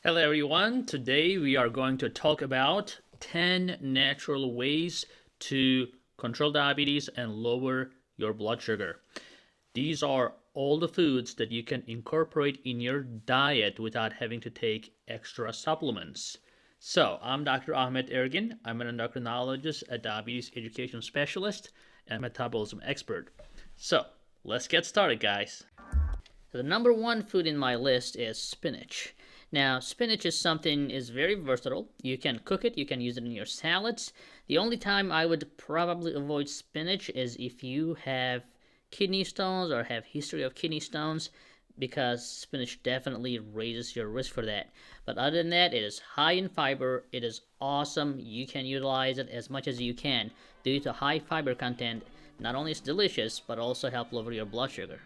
Hello everyone, today we are going to talk about 10 natural ways to control diabetes and lower your blood sugar. These are all the foods that you can incorporate in your diet without having to take extra supplements. So, I'm Dr. Ahmed Ergin. I'm an endocrinologist, a diabetes education specialist, and metabolism expert. So, let's get started, guys. So the number one food in my list is spinach. Now, spinach is very versatile. You can cook it, you can use it in your salads. The only time I would probably avoid spinach is if you have kidney stones or have history of kidney stones, because spinach definitely raises your risk for that. But other than that, it is high in fiber. It is awesome. You can utilize it as much as you can due to high fiber content. Not only is it delicious, but also help lower your blood sugar.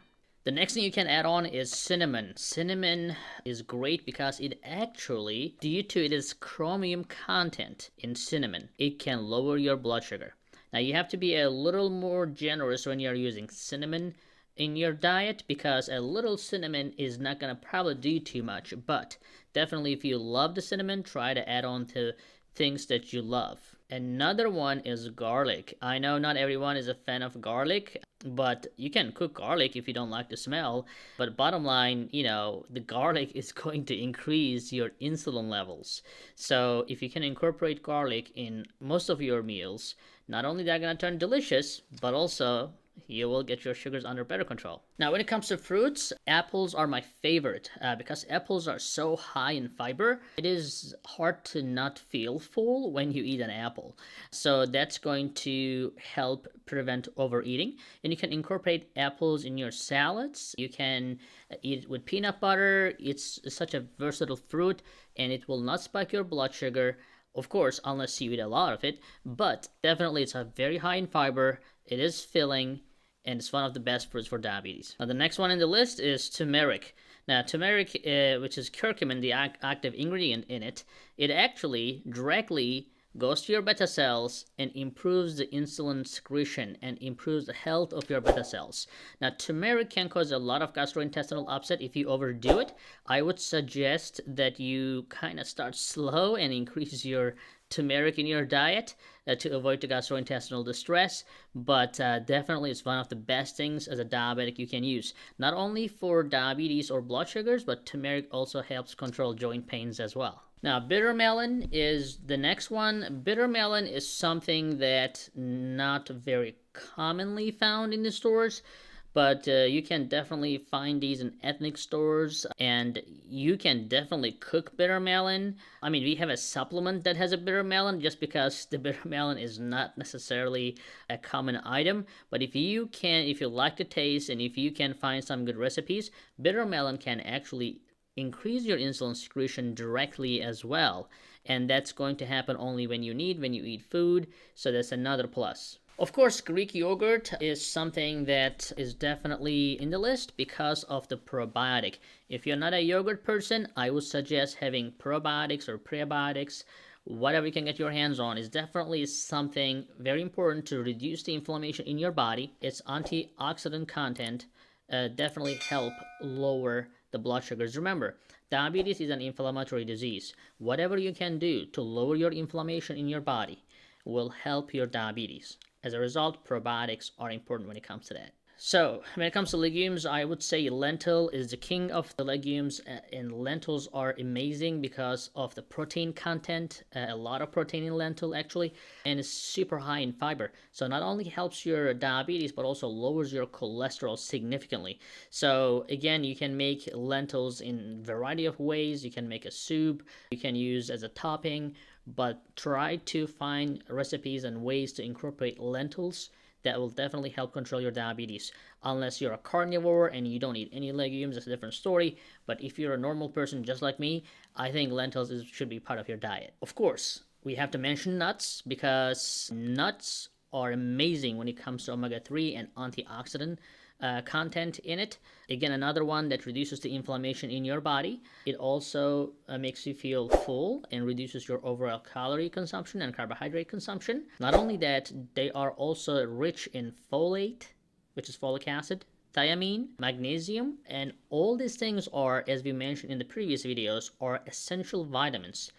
The next thing you can add on is cinnamon. Cinnamon is great because it actually, due to its chromium content in cinnamon, it can lower your blood sugar. Now you have to be a little more generous when you're using cinnamon in your diet, because a little cinnamon is not going to probably do too much. But definitely if you love the cinnamon, try to add on to things that you love. Another one is garlic. I know not everyone is a fan of garlic, but you can cook garlic if you don't like the smell. But bottom line, the garlic is going to increase your insulin levels. So if you can incorporate garlic in most of your meals, not only they're going to turn delicious, but also you will get your sugars under better control. Now, when it comes to fruits, apples are my favorite because apples are so high in fiber. It is hard to not feel full when you eat an apple. So that's going to help prevent overeating. And you can incorporate apples in your salads. You can eat it with peanut butter. It's such a versatile fruit, and it will not spike your blood sugar. Of course, unless you eat a lot of it, but definitely it's a very high in fiber. It is filling, and it's one of the best fruits for diabetes. Now, the next one in the list is turmeric. Now, turmeric, which is curcumin, the active ingredient in it, it actually directly goes to your beta cells and improves the insulin secretion and improves the health of your beta cells. Now, turmeric can cause a lot of gastrointestinal upset if you overdo it. I would suggest that you kind of start slow and increase your turmeric in your diet to avoid the gastrointestinal distress, but definitely it's one of the best things as a diabetic you can use. Not only for diabetes or blood sugars, but turmeric also helps control joint pains as well. Now, bitter melon is the next one. Bitter melon is something that not very commonly found in the stores, but you can definitely find these in ethnic stores, and you can definitely cook bitter melon. I mean, we have a supplement that has a bitter melon just because the bitter melon is not necessarily a common item. But if you like the taste and if you can find some good recipes, bitter melon can actually increase your insulin secretion directly as well. And that's going to happen only when you eat food. So that's another plus. Of course, Greek yogurt is something that is definitely in the list because of the probiotic. If you're not a yogurt person, I would suggest having probiotics or prebiotics. Whatever you can get your hands on is definitely something very important to reduce the inflammation in your body. Its antioxidant content definitely help lower the blood sugars. Remember, diabetes is an inflammatory disease. Whatever you can do to lower your inflammation in your body will help your diabetes. As a result, probiotics are important when it comes to that. So, when it comes to legumes, I would say lentil is the king of the legumes, and lentils are amazing because of the protein content, a lot of protein in lentil actually, and it's super high in fiber. So not only helps your diabetes, but also lowers your cholesterol significantly. So again, you can make lentils in a variety of ways. You can make a soup, you can use as a topping, but try to find recipes and ways to incorporate lentils that will definitely help control your diabetes. Unless you're a carnivore and you don't eat any legumes, that's a different story. But if you're a normal person just like me, I think lentils should be part of your diet. Of course, we have to mention nuts because nuts are amazing when it comes to omega-3 and antioxidant content in it. Again, another one that reduces the inflammation in your body. It also makes you feel full and reduces your overall calorie consumption and carbohydrate consumption. Not only that, they are also rich in folate, which is folic acid, thiamine, magnesium, and all these things are, as we mentioned in the previous videos, are essential vitamins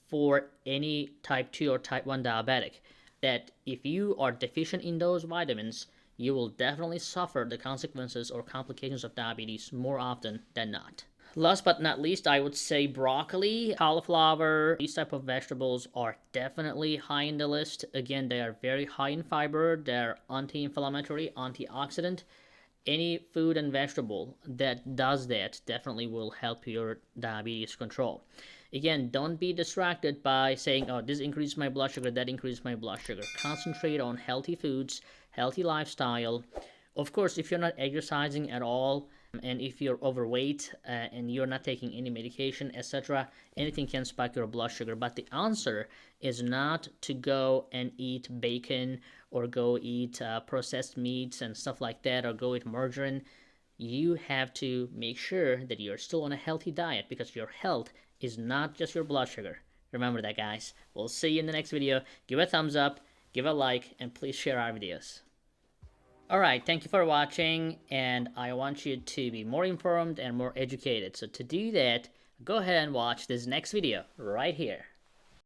for any type 2 or type 1 diabetic. That if you are deficient in those vitamins, you will definitely suffer the consequences or complications of diabetes more often than not. Last but not least, I would say broccoli, cauliflower, these type of vegetables are definitely high in the list. Again, they are very high in fiber, they're anti-inflammatory, antioxidant. Any food and vegetable that does that definitely will help your diabetes control. Again, don't be distracted by saying, oh, this increases my blood sugar, that increases my blood sugar. Concentrate on healthy foods, healthy lifestyle. Of course, if you're not exercising at all, and if you're overweight and you're not taking any medication, etc., anything can spike your blood sugar. But the answer is not to go and eat bacon or go eat processed meats and stuff like that, or go eat margarine. You have to make sure that you're still on a healthy diet, because your health is not just your blood sugar. Remember that, guys. We'll see you in the next video. Give a thumbs up, give a like, and please share our videos. Alright, thank you for watching, and I want you to be more informed and more educated. So to do that, go ahead and watch this next video right here.